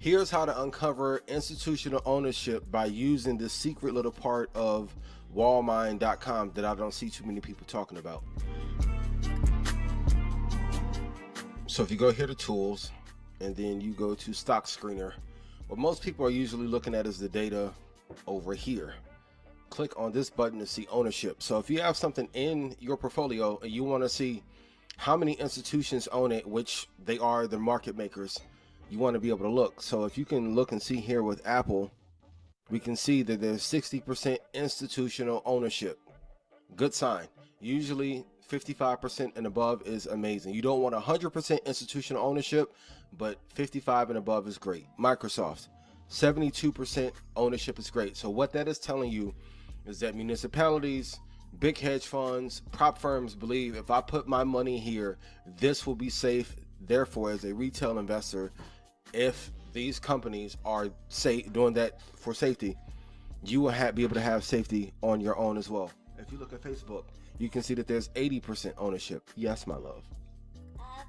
Here's how to uncover institutional ownership by using this secret little part of wallmine.com that I don't see too many people talking about. So if you go here to tools and then you go to stock screener, what most people are usually looking at is the data over here. Click on this button to see ownership. So if you have something in your portfolio and you want to see how many institutions own it, which they are the market makers, you want to be able to look. So if you can look and see here with Apple, we can see that there's 60% institutional ownership. Good sign. Usually 55% and above is amazing. You don't want 100% institutional ownership, but 55 and above is great. Microsoft, 72% ownership is great. So what that is telling you is that municipalities, big hedge funds, prop firms believe if I put my money here, this will be safe. Therefore, as a retail investor, if these companies are doing that for safety, you will be able to have safety on your own as well. If you look at Facebook, you can see that there's 80% ownership. Yes, my love. Up.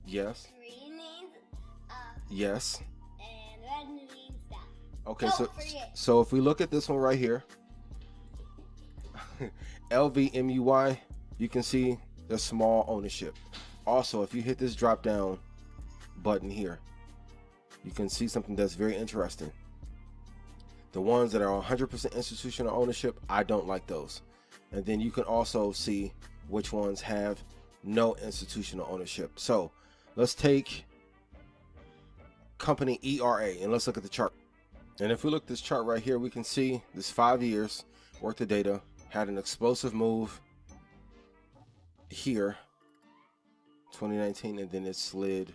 Yes. Green means up. Yes. And red means down. Okay, Don't so forget. so if we look at this one right here, LVMUY, you can see the small ownership. Also, if you hit this drop down button here, you can see something that's very interesting. The ones that are 100% institutional ownership, I don't like those. And then you can also see which ones have no institutional ownership. So let's take company ERA and let's look at the chart. And if we look at this chart right here, we can see this 5 years worth of data had an explosive move here, 2019, and then it slid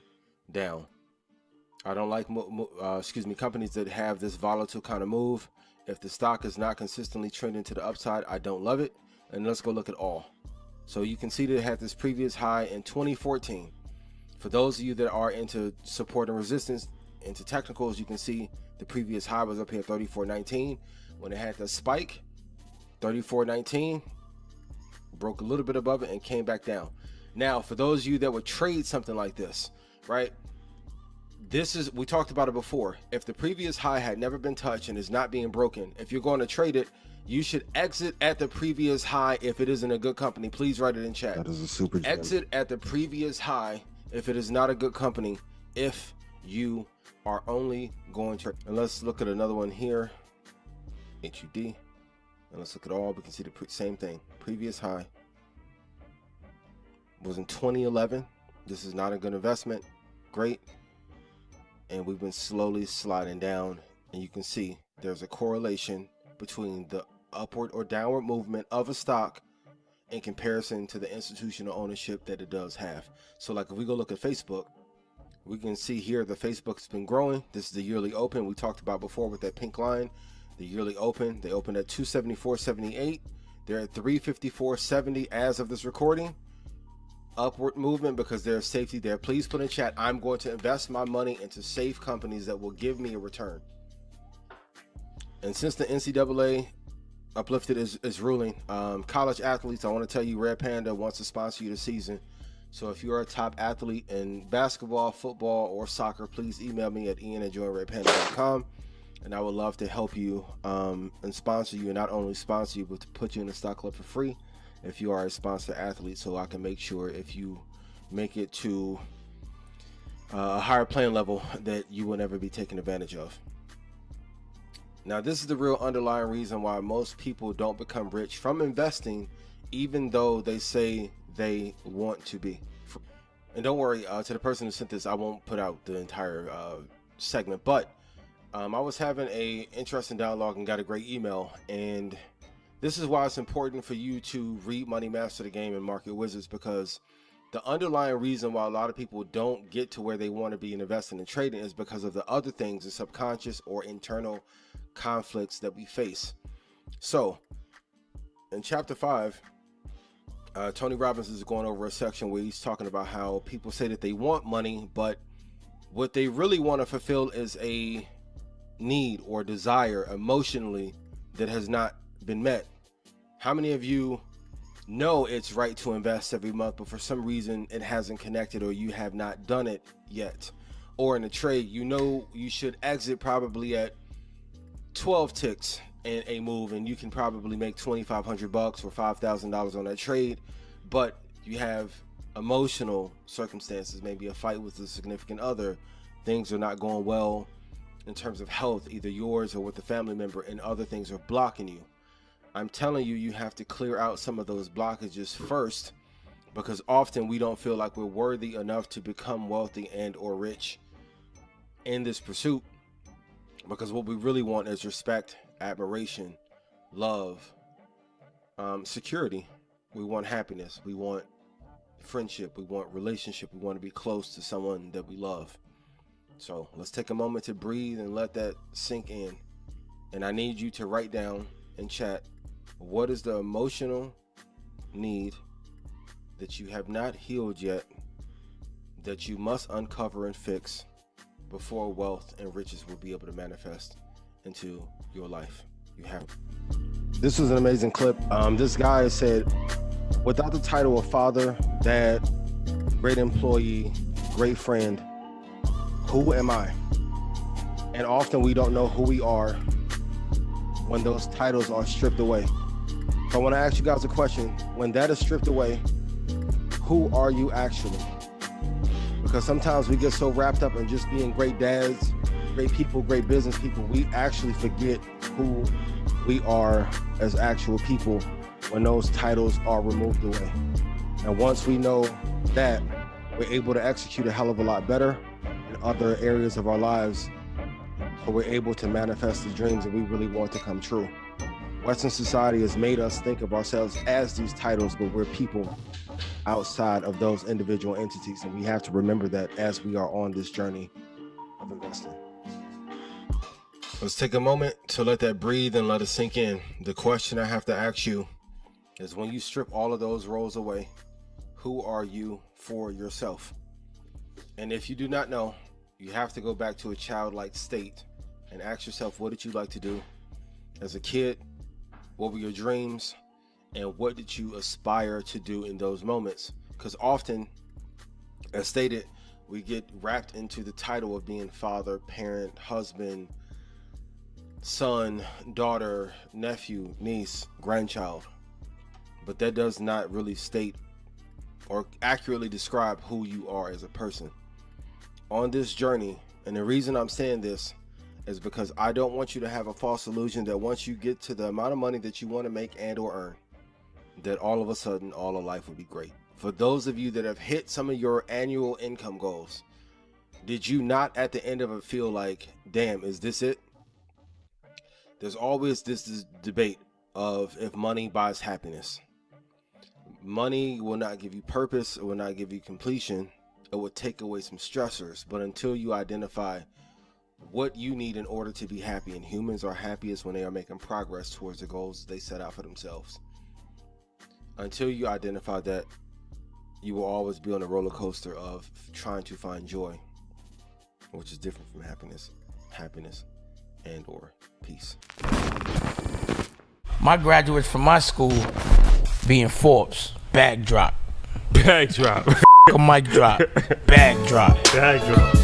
down. I don't like companies that have this volatile kind of move. If the stock is not consistently trending to the upside, I don't love it. And let's go look at all. So you can see that it had this previous high in 2014. For those of you that are into support and resistance, into technicals, you can see the previous high was up here 34.19. When it had the spike, 34.19, broke a little bit above it and came back down. Now, for those of you that would trade something like this, right? We talked about it before. If the previous high had never been touched and is not being broken, if you're going to trade it, you should exit at the previous high if it isn't a good company. Please write it in chat. That is a super gem. Exit at the previous high if it is not a good company, if you are only going to. And let's look at another one here, HUD. And let's look at all. We can see the same thing. Previous high was in 2011. This is not a good investment. Great. And we've been slowly sliding down, and you can see there's a correlation between the upward or downward movement of a stock in comparison to the institutional ownership that it does have. So like if we go look at Facebook, we can see here the Facebook's been growing. This is the yearly open we talked about before with that pink line. The yearly open, they opened at 274.78. They're at 354.70 as of this recording. Upward movement because there's safety there. Please put in chat, I'm going to invest my money into safe companies that will give me a return. And since the NCAA uplifted is ruling, college athletes, I want to tell you, Red Panda wants to sponsor you this season. So if you're a top athlete in basketball, football, or soccer, please email me at ian@joinredpanda.com, and I would love to help you and sponsor you, and not only sponsor you, but to put you in the stock club for free if you are a sponsor athlete, so I can make sure if you make it to a higher playing level that you will never be taken advantage of. Now, this is the real underlying reason why most people don't become rich from investing, even though they say they want to be. And don't worry, to the person who sent this, I won't put out the entire segment, but I was having a interesting dialogue and got a great email, and this is why it's important for you to read Money Master the Game and Market Wizards, because the underlying reason why a lot of people don't get to where they want to be in investing and trading is because of the other things, the subconscious or internal conflicts that we face. So in chapter 5, Tony Robbins is going over a section where he's talking about how people say that they want money, but what they really want to fulfill is a need or desire emotionally that has not been met. How many of you know it's right to invest every month, but for some reason it hasn't connected, or you have not done it yet? or in a trade, you know you should exit probably at 12 ticks in a move, and you can probably make $2,500 or $5,000 on that trade. But you have emotional circumstances, maybe a fight with a significant other, things are not going well in terms of health, either yours or with a family member, and other things are blocking you. I'm telling you, you have to clear out some of those blockages first, because often we don't feel like we're worthy enough to become wealthy and or rich in this pursuit, because what we really want is respect, admiration, love, security. We want happiness, we want friendship, we want relationship, we want to be close to someone that we love. So let's take a moment to breathe and let that sink in. And I need you to write down in chat, what is the emotional need that you have not healed yet, that you must uncover and fix before wealth and riches will be able to manifest into your life. You have. This was an amazing clip. This guy said, without the title of father, dad, great employee, great friend, who am I? And often we don't know who we are when those titles are stripped away. So I want to ask you guys a question. When that is stripped away, who are you actually? Because sometimes we get so wrapped up in just being great dads, great people, great business people, we actually forget who we are as actual people when those titles are removed away. And once we know that, we're able to execute a hell of a lot better in other areas of our lives, so we're able to manifest the dreams that we really want to come true. Western society has made us think of ourselves as these titles, but we're people outside of those individual entities, and we have to remember that as we are on this journey of investing. Let's take a moment to let that breathe and let it sink in. The question I have to ask you is, when you strip all of those roles away, who are you for yourself? And if you do not know, you have to go back to a childlike state and ask yourself, what did you like to do as a kid? What were your dreams? And what did you aspire to do in those moments? Because often, as stated, we get wrapped into the title of being father, parent, husband, son, daughter, nephew, niece, grandchild. But that does not really state or accurately describe who you are as a person. On this journey, and the reason I'm saying this is because I don't want you to have a false illusion that once you get to the amount of money that you want to make and or earn, that all of a sudden all of life will be great. For those of you that have hit some of your annual income goals, did you not at the end of it feel like, damn, is this it? There's always this debate of if money buys happiness. Money will not give you purpose, it will not give you completion, it will take away some stressors. But until you identify what you need in order to be happy, and humans are happiest when they are making progress towards the goals they set out for themselves. Until you identify that, you will always be on a roller coaster of trying to find joy, which is different from happiness and or peace. My graduates from my school being Forbes, bag drop. Bag drop. A mic drop, bag drop. Bag drop.